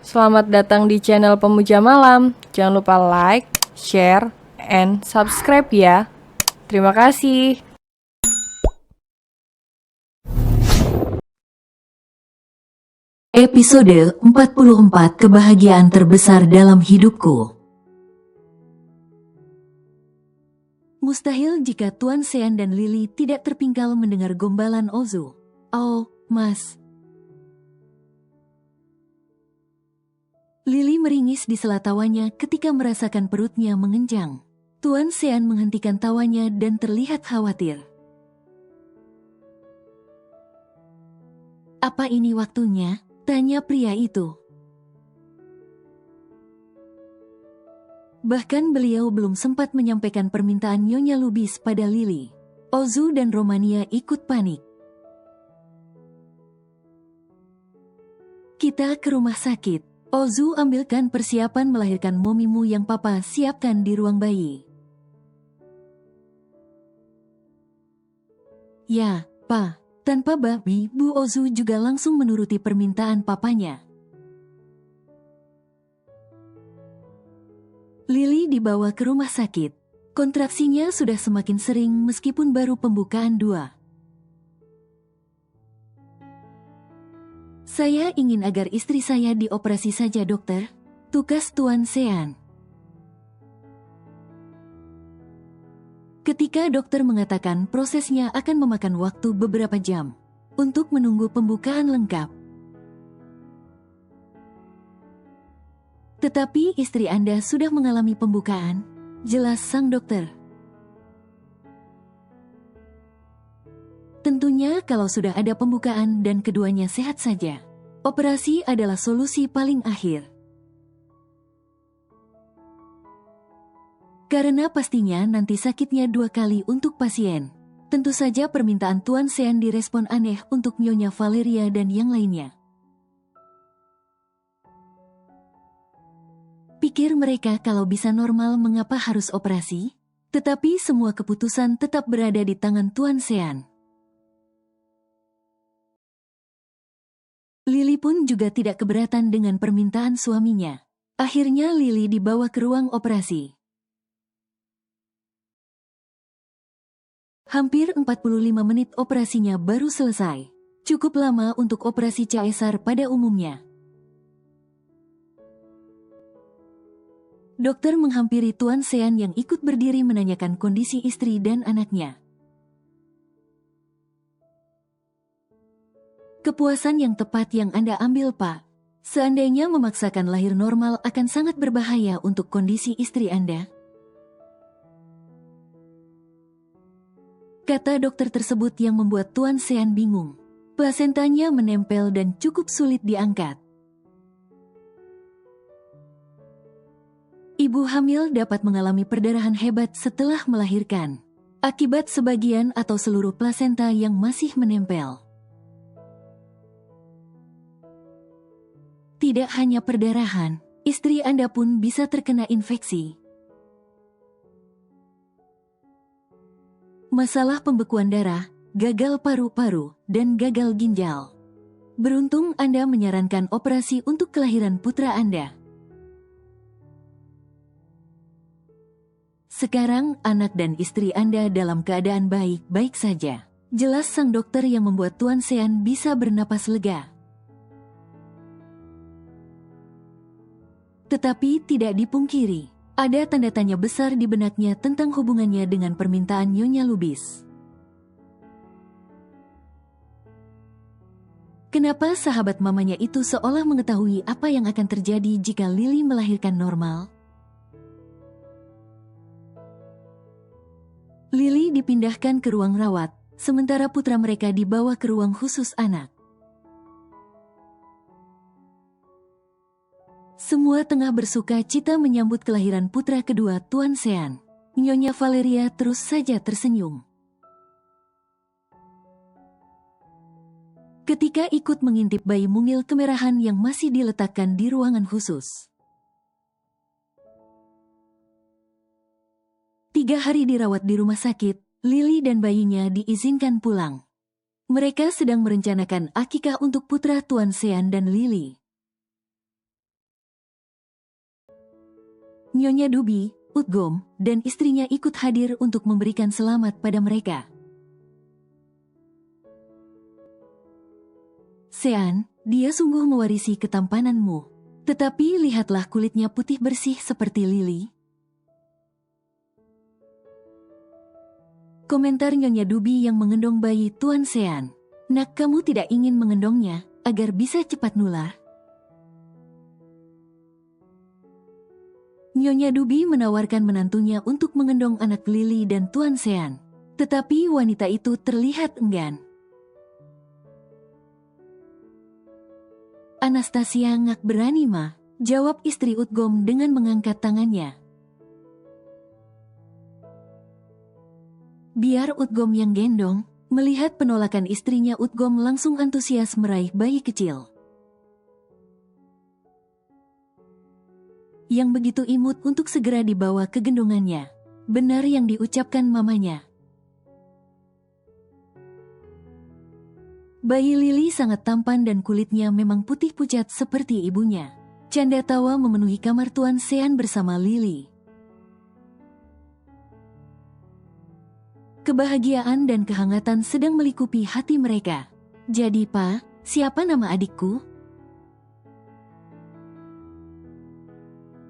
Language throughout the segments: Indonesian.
Selamat datang di channel Pemuja Malam. Jangan lupa like, share, and subscribe ya. Terima kasih. Episode 44 Kebahagiaan Terbesar Dalam Hidupku. Mustahil jika Tuan Sean dan Lily tidak terpinggal mendengar gombalan Ozu. Oh, Mas. Lily meringis di sela tawanya ketika merasakan perutnya mengenjang. Tuan Sean menghentikan tawanya dan terlihat khawatir. Apa ini waktunya? Tanya pria itu. Bahkan beliau belum sempat menyampaikan permintaan Nyonya Lubis pada Lily. Ozu dan Romania ikut panik. Kita ke rumah sakit. Ozu ambilkan persiapan melahirkan momimu yang papa siapkan di ruang bayi. Ya, Pa. Tanpa babi, Bu Ozu juga langsung menuruti permintaan papanya. Lily dibawa ke rumah sakit. Kontraksinya sudah semakin sering meskipun baru pembukaan 2. Saya ingin agar istri saya dioperasi saja, dokter. Tugas Tuan Sean. Ketika dokter mengatakan prosesnya akan memakan waktu beberapa jam untuk menunggu pembukaan lengkap. Tetapi istri Anda sudah mengalami pembukaan, jelas sang dokter. Tentunya kalau sudah ada pembukaan dan keduanya sehat saja, operasi adalah solusi paling akhir. Karena pastinya nanti sakitnya 2 kali untuk pasien. Tentu saja permintaan Tuan Sean direspon aneh untuk Nyonya Valeria dan yang lainnya. Pikir mereka kalau bisa normal mengapa harus operasi? Tetapi semua keputusan tetap berada di tangan Tuan Sean. Lily pun juga tidak keberatan dengan permintaan suaminya. Akhirnya Lily dibawa ke ruang operasi. Hampir 45 menit operasinya baru selesai. Cukup lama untuk operasi caesar pada umumnya. Dokter menghampiri Tuan Sean yang ikut berdiri menanyakan kondisi istri dan anaknya. Kepuasan yang tepat yang Anda ambil, Pak. Seandainya memaksakan lahir normal akan sangat berbahaya untuk kondisi istri Anda. Kata dokter tersebut yang membuat Tuan Sean bingung. Plasentanya menempel dan cukup sulit diangkat. Ibu hamil dapat mengalami perdarahan hebat setelah melahirkan, akibat sebagian atau seluruh plasenta yang masih menempel. Tidak hanya perdarahan, istri Anda pun bisa terkena infeksi. Masalah pembekuan darah, gagal paru-paru, dan gagal ginjal. Beruntung Anda menyarankan operasi untuk kelahiran putra Anda. Sekarang anak dan istri Anda dalam keadaan baik-baik saja. Jelas sang dokter yang membuat Tuan Sean bisa bernapas lega. Tetapi tidak dipungkiri, ada tanda tanya besar di benaknya tentang hubungannya dengan permintaan Nyonya Lubis. Kenapa sahabat mamanya itu seolah mengetahui apa yang akan terjadi jika Lily melahirkan normal? Lily dipindahkan ke ruang rawat, sementara putra mereka dibawa ke ruang khusus anak. Semua tengah bersuka cita menyambut kelahiran putra kedua Tuan Sean. Nyonya Valeria terus saja tersenyum. Ketika ikut mengintip bayi mungil kemerahan yang masih diletakkan di ruangan khusus. 3 hari dirawat di rumah sakit, Lily dan bayinya diizinkan pulang. Mereka sedang merencanakan akikah untuk putra Tuan Sean dan Lily. Nyonya Dubi, Utgom, dan istrinya ikut hadir untuk memberikan selamat pada mereka. Sean, dia sungguh mewarisi ketampananmu. Tetapi lihatlah kulitnya putih bersih seperti lili. Komentar Nyonya Dubi yang mengendong bayi Tuan Sean. Nak, kamu tidak ingin mengendongnya agar bisa cepat nular? Nyonya Dubi menawarkan menantunya untuk mengendong anak Lily dan Tuan Sean. Tetapi wanita itu terlihat enggan. Anastasia ngak berani mah, jawab istri Utgom dengan mengangkat tangannya. Biar Utgom yang gendong, melihat penolakan istrinya Utgom langsung antusias meraih bayi kecil. Yang begitu imut untuk segera dibawa ke gendongannya. Benar yang diucapkan mamanya. Bayi Lily sangat tampan dan kulitnya memang putih pucat seperti ibunya. Canda tawa memenuhi kamar Tuan Sean bersama Lily. Kebahagiaan dan kehangatan sedang melikupi hati mereka. Jadi, Pa, siapa nama adikku?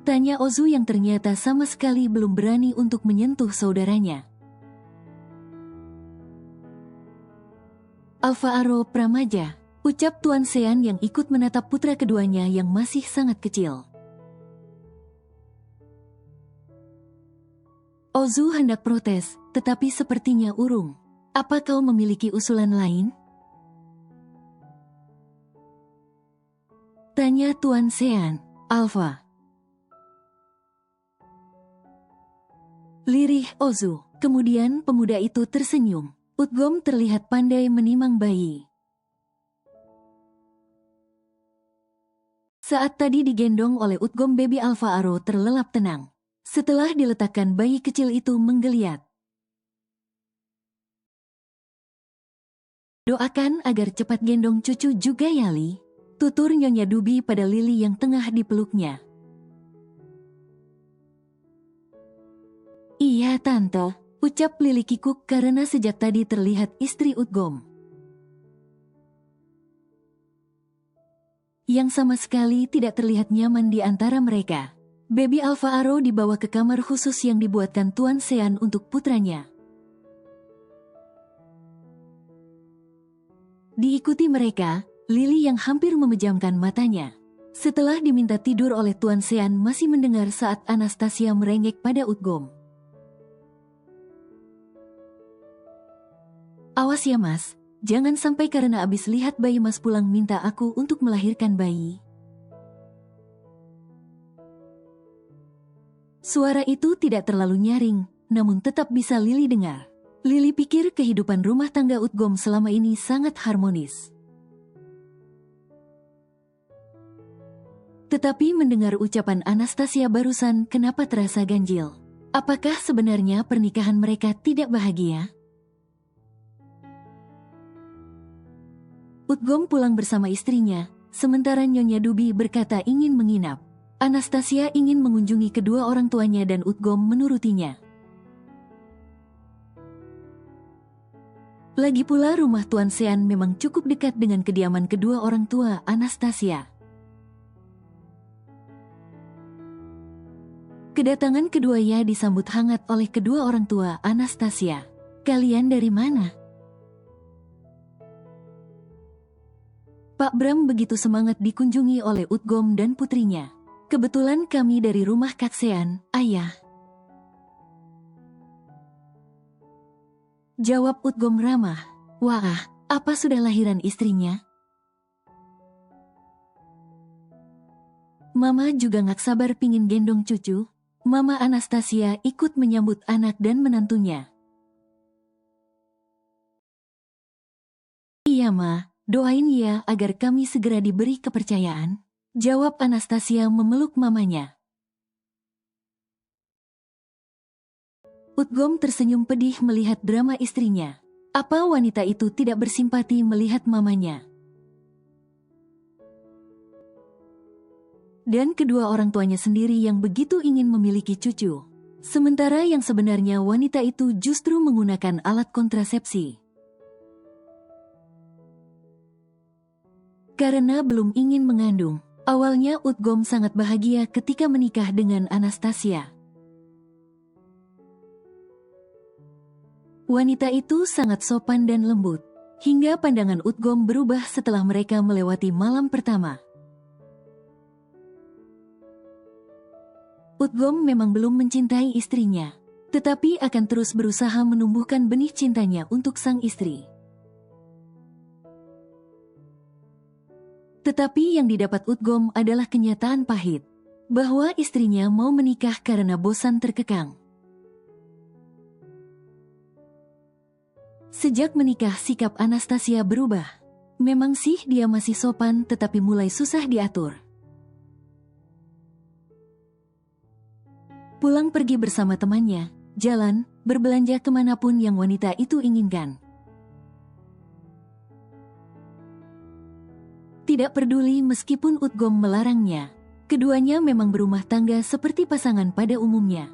Tanya Ozu yang ternyata sama sekali belum berani untuk menyentuh saudaranya. Alfaaro Pramaja, ucap Tuan Sean yang ikut menatap putra keduanya yang masih sangat kecil. Ozu hendak protes, tetapi sepertinya urung. Apa kau memiliki usulan lain? Tanya Tuan Sean. Alfa. Lirih Ozu. Kemudian pemuda itu tersenyum. Utgom terlihat pandai menimang bayi. Saat tadi digendong oleh Utgom, baby Alfaaro terlelap tenang. Setelah diletakkan, bayi kecil itu menggeliat. Doakan agar cepat gendong cucu juga ya, Li. Tutur Nyonya Dubi pada Lily yang tengah dipeluknya. Iya, Tante, ucap Lily kikuk karena sejak tadi terlihat istri Utgom yang sama sekali tidak terlihat nyaman di antara mereka. Baby Alfaaro dibawa ke kamar khusus yang dibuatkan Tuan Sean untuk putranya. Diikuti mereka, Lily yang hampir memejamkan matanya. Setelah diminta tidur oleh Tuan Sean masih mendengar saat Anastasia merengek pada Utgom. Awas ya Mas, jangan sampai karena abis lihat bayi Mas pulang minta aku untuk melahirkan bayi. Suara itu tidak terlalu nyaring, namun tetap bisa Lily dengar. Lily pikir kehidupan rumah tangga Utgom selama ini sangat harmonis. Tetapi mendengar ucapan Anastasia barusan, kenapa terasa ganjil? Apakah sebenarnya pernikahan mereka tidak bahagia? Utgom pulang bersama istrinya, sementara Nyonya Dubi berkata ingin menginap. Anastasia ingin mengunjungi kedua orang tuanya dan Utgom menurutinya. Lagi pula rumah Tuan Sean memang cukup dekat dengan kediaman kedua orang tua Anastasia. Kedatangan keduanya disambut hangat oleh kedua orang tua Anastasia. Kalian dari mana? Pak Bram begitu semangat dikunjungi oleh Utgom dan putrinya. Kebetulan kami dari rumah Kak Sean, Ayah. Jawab Utgom ramah. Wah, apa sudah lahiran istrinya? Mama juga gak sabar pingin gendong cucu. Mama Anastasia ikut menyambut anak dan menantunya. Iya Ma, doain ya agar kami segera diberi kepercayaan. Jawab Anastasia memeluk mamanya. Utgom tersenyum pedih melihat drama istrinya. Apa wanita itu tidak bersimpati melihat mamanya? dan kedua orang tuanya sendiri yang begitu ingin memiliki cucu. Sementara yang sebenarnya wanita itu justru menggunakan alat kontrasepsi. Karena belum ingin mengandung, awalnya Udgom sangat bahagia ketika menikah dengan Anastasia. Wanita itu sangat sopan dan lembut, hingga pandangan Udgom berubah setelah mereka melewati malam pertama. Udgom memang belum mencintai istrinya, tetapi akan terus berusaha menumbuhkan benih cintanya untuk sang istri. Tetapi yang didapat Udgom adalah kenyataan pahit, bahwa istrinya mau menikah karena bosan terkekang. Sejak menikah sikap Anastasia berubah. Memang sih dia masih sopan tetapi mulai susah diatur. Pulang pergi bersama temannya, jalan, berbelanja kemanapun yang wanita itu inginkan. Tidak peduli meskipun Udgom melarangnya, keduanya memang berumah tangga seperti pasangan pada umumnya.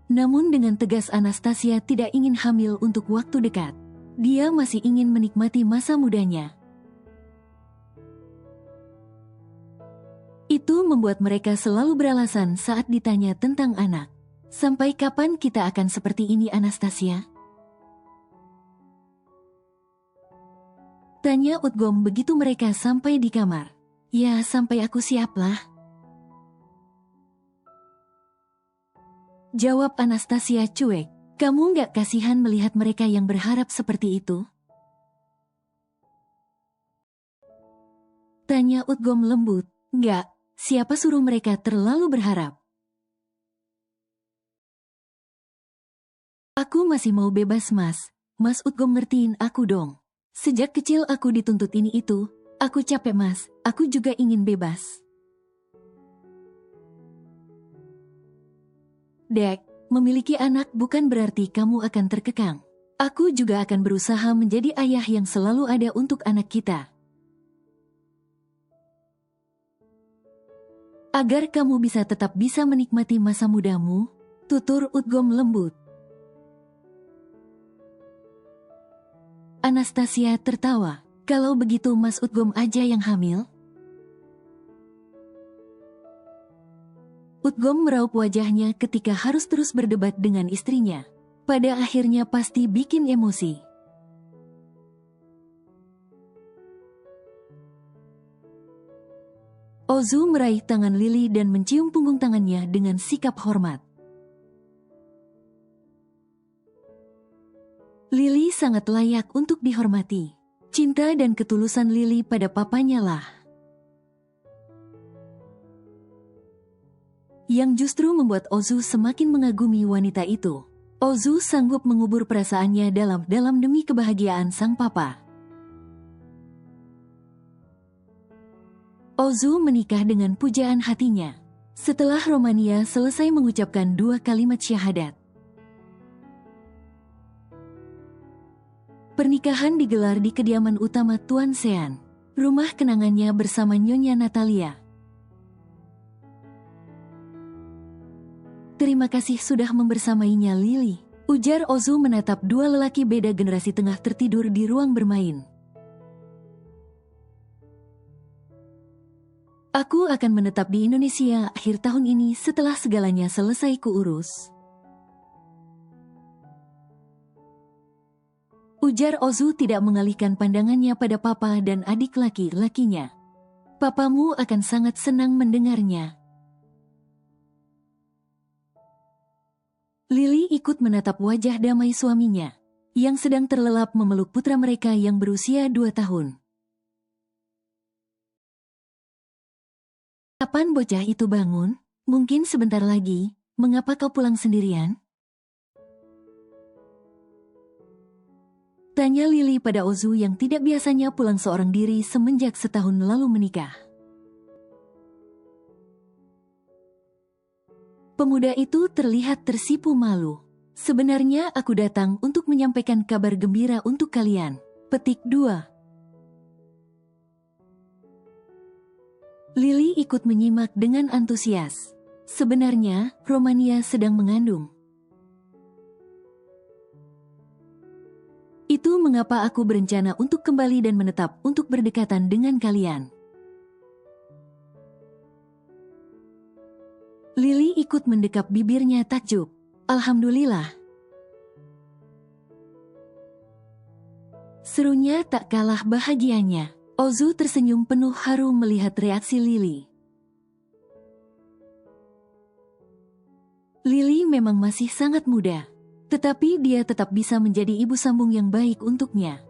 Namun dengan tegas Anastasia tidak ingin hamil untuk waktu dekat. Dia masih ingin menikmati masa mudanya. Itu membuat mereka selalu beralasan saat ditanya tentang anak. Sampai kapan kita akan seperti ini, Anastasia? Tanya Udgom begitu mereka sampai di kamar. Ya, sampai aku siaplah. Jawab Anastasia cuek. Kamu nggak kasihan melihat mereka yang berharap seperti itu? Tanya Udgom lembut. Nggak, siapa suruh mereka terlalu berharap? Aku masih mau bebas, Mas. Mas Udgom ngertiin aku dong. Sejak kecil aku dituntut ini itu, aku capek, Mas. Aku juga ingin bebas. Dek, memiliki anak bukan berarti kamu akan terkekang. Aku juga akan berusaha menjadi ayah yang selalu ada untuk anak kita. Agar kamu bisa tetap bisa menikmati masa mudamu, tutur Udgom lembut. Anastasia tertawa. Kalau begitu Mas Udgom aja yang hamil? Udgom meraup wajahnya ketika harus terus berdebat dengan istrinya. Pada akhirnya pasti bikin emosi. Ozu meraih tangan Lily dan mencium punggung tangannya dengan sikap hormat. Lily sangat layak untuk dihormati. Cinta dan ketulusan Lily pada papanya lah yang justru membuat Ozu semakin mengagumi wanita itu. Ozu sanggup mengubur perasaannya dalam-dalam demi kebahagiaan sang papa. Ozu menikah dengan pujaan hatinya. Setelah Romania selesai mengucapkan 2 kalimat syahadat. Pernikahan digelar di kediaman utama Tuan Sean, rumah kenangannya bersama Nyonya Natalia. Terima kasih sudah membersamainya, Lily. Ujar Ozu menatap 2 lelaki beda generasi tengah tertidur di ruang bermain. Aku akan menetap di Indonesia akhir tahun ini setelah segalanya selesai kuurus. Ujar Ozu tidak mengalihkan pandangannya pada papa dan adik laki-lakinya. Papamu akan sangat senang mendengarnya. Lily ikut menatap wajah damai suaminya, yang sedang terlelap memeluk putra mereka yang berusia 2 tahun. Kapan bocah itu bangun? Mungkin sebentar lagi. Mengapa kau pulang sendirian? Tanya Lily pada Ozu yang tidak biasanya pulang seorang diri semenjak setahun lalu menikah. Pemuda itu terlihat tersipu malu. Sebenarnya aku datang untuk menyampaikan kabar gembira untuk kalian. Petik 2. Lily ikut menyimak dengan antusias. Sebenarnya, Romania sedang mengandung. Itu mengapa aku berencana untuk kembali dan menetap untuk berdekatan dengan kalian. Lily ikut mendekap bibirnya takjub. Alhamdulillah. Serunya tak kalah bahagianya. Ozu tersenyum penuh haru melihat reaksi Lily. Lily memang masih sangat muda, tetapi dia tetap bisa menjadi ibu sambung yang baik untuknya.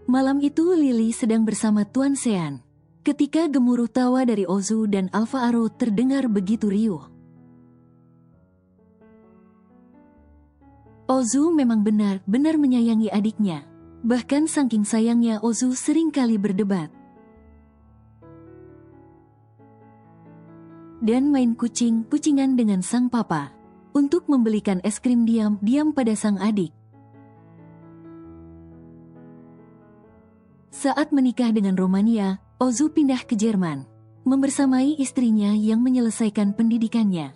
Malam itu Lily sedang bersama Tuan Sean, ketika gemuruh tawa dari Ozu dan Alvaro terdengar begitu riuh. Ozu memang benar-benar menyayangi adiknya, bahkan saking sayangnya Ozu seringkali berdebat dan main kucing-kucingan dengan sang papa untuk membelikan es krim diam-diam pada sang adik. Saat menikah dengan Romania, Ozu pindah ke Jerman, membersamai istrinya yang menyelesaikan pendidikannya.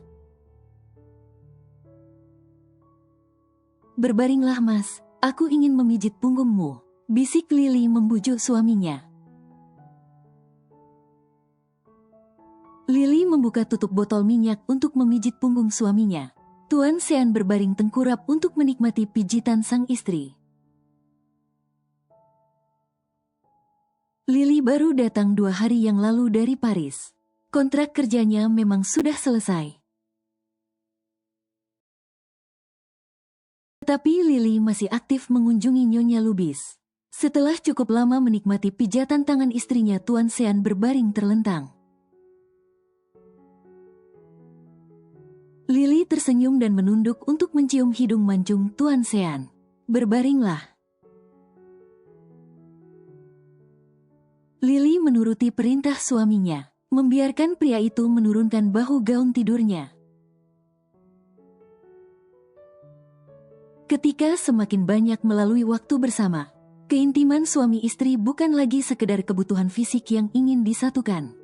"Berbaringlah Mas, aku ingin memijit punggungmu," bisik Lily membujuk suaminya. Lily membuka tutup botol minyak untuk memijit punggung suaminya. Tuan Sean berbaring tengkurap untuk menikmati pijitan sang istri. Lily baru datang 2 hari yang lalu dari Paris. Kontrak kerjanya memang sudah selesai. Tetapi Lily masih aktif mengunjungi Nyonya Lubis. Setelah cukup lama menikmati pijatan tangan istrinya, Tuan Sean berbaring terlentang. Lily tersenyum dan menunduk untuk mencium hidung mancung Tuan Sean. "Berbaringlah." Lily menuruti perintah suaminya, membiarkan pria itu menurunkan bahu gaun tidurnya. Ketika semakin banyak melalui waktu bersama, keintiman suami istri bukan lagi sekedar kebutuhan fisik yang ingin disatukan,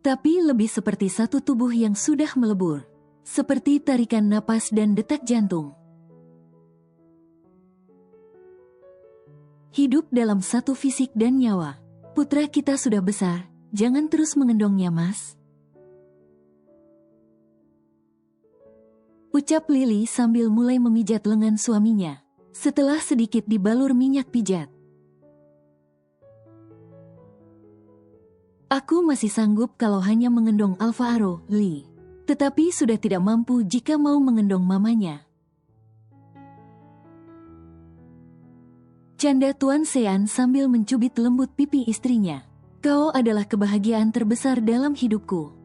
tapi lebih seperti satu tubuh yang sudah melebur, seperti tarikan napas dan detak jantung. Hidup dalam satu fisik dan nyawa. "Putra kita sudah besar, jangan terus mengendongnya, Mas," ucap Lily sambil mulai memijat lengan suaminya, setelah sedikit dibalur minyak pijat. "Aku masih sanggup kalau hanya mengendong Alvaro, Lee. Tetapi sudah tidak mampu jika mau mengendong mamanya," canda Tuan Sean sambil mencubit lembut pipi istrinya. "Kau adalah kebahagiaan terbesar dalam hidupku.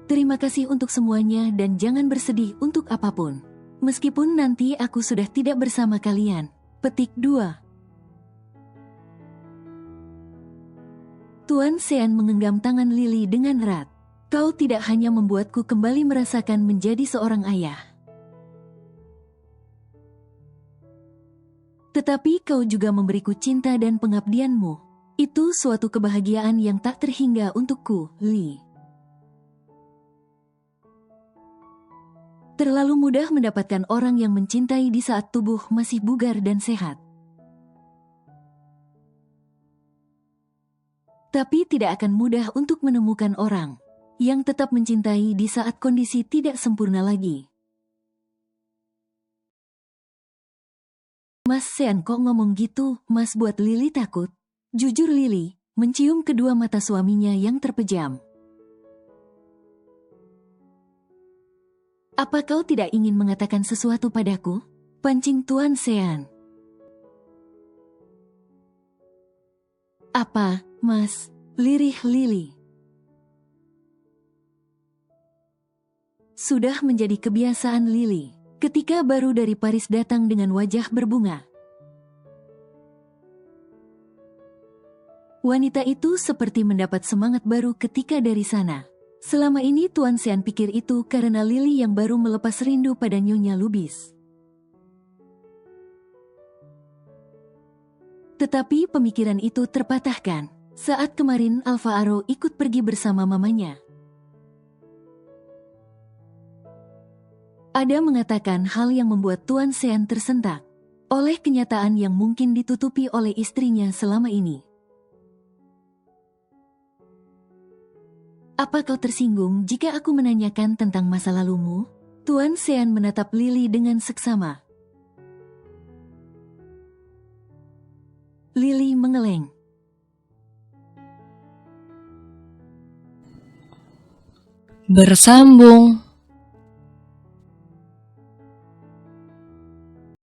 Terima kasih untuk semuanya dan jangan bersedih untuk apapun. Meskipun nanti aku sudah tidak bersama kalian." Petik 2. Tuan Sean menggenggam tangan Lily dengan erat. "Kau tidak hanya membuatku kembali merasakan menjadi seorang ayah, tetapi kau juga memberiku cinta dan pengabdianmu. Itu suatu kebahagiaan yang tak terhingga untukku, Lee. Terlalu mudah mendapatkan orang yang mencintai di saat tubuh masih bugar dan sehat. Tapi tidak akan mudah untuk menemukan orang yang tetap mencintai di saat kondisi tidak sempurna lagi." "Mas Sean kok ngomong gitu, Mas?" buat Lily takut. Jujur Lily mencium kedua mata suaminya yang terpejam. "Apa kau tidak ingin mengatakan sesuatu padaku?" pancing Tuan Sean. "Apa, Mas?" lirih Lily. Sudah menjadi kebiasaan Lily ketika baru dari Paris datang dengan wajah berbunga. Wanita itu seperti mendapat semangat baru ketika dari sana. Selama ini Tuan Sean pikir itu karena Lily yang baru melepas rindu pada Nyonya Lubis. Tetapi pemikiran itu terpatahkan saat kemarin Alvaro ikut pergi bersama mamanya. Ada mengatakan hal yang membuat Tuan Sean tersentak oleh kenyataan yang mungkin ditutupi oleh istrinya selama ini. Apa kau tersinggung jika aku menanyakan tentang masa lalumu? Tuan Sean menatap Lily dengan seksama. Lily mengeleng. Bersambung.